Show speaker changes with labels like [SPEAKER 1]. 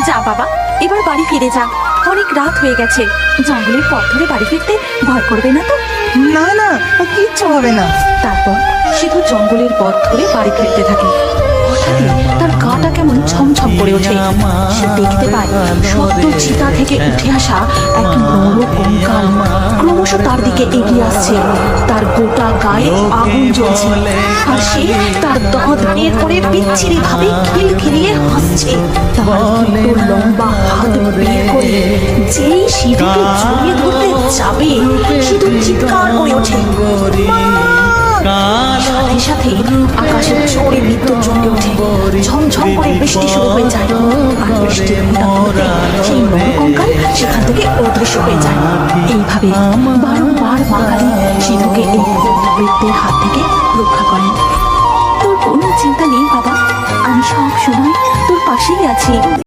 [SPEAKER 1] যা বাবা, এবার বাড়ি ফিরে যা। অনেক রাত হয়ে গেছে। জঙ্গলের পথ ধরে বাড়ি ফিরতে ভয় করবে না তো?
[SPEAKER 2] না না, কিচ্ছু হবে না।
[SPEAKER 1] তারপর সিধু জঙ্গলের পথ ধরে বাড়ি ফিরতে থাকে। হঠাৎই তার গাটা কেমন ছমছম করে ওঠে। সে দেখতে পায় সদ্য চিতা থেকে উঠে আসা এক নর কঙ্কাল ক্রমশ তার দিকে এগিয়ে আসছে। তার গোটা গায়ে আগুন জ্বলছে, আর সে তার দাঁত বের করে বিচ্ছিরি ভাবে খিলখিলিয়ে হাসছে। তার দুটো লম্বা হাত বের করে যেই সিধুকে জড়িয়ে ধরতে যাবে, সিধু চিৎকার করে ওঠে, মা! সাথে সাথে আকাশে জোরে বিদ্যুৎ চমকে ওঠে। ঝমঝম করে বৃষ্টি শুরু হয়ে যায়, আর বৃষ্টির ফোঁটা সেই নরকঙ্কাল সেখান থেকে অদৃশ্য হয়ে যায়। এইভাবে বারংবার মা কালী সিধুকে এই ভূতপ্রেতদের হাত থেকে রক্ষা করেন। তোর কোনো চিন্তা নেই বাবা, আমি সব সময় তোর পাশেই আছি।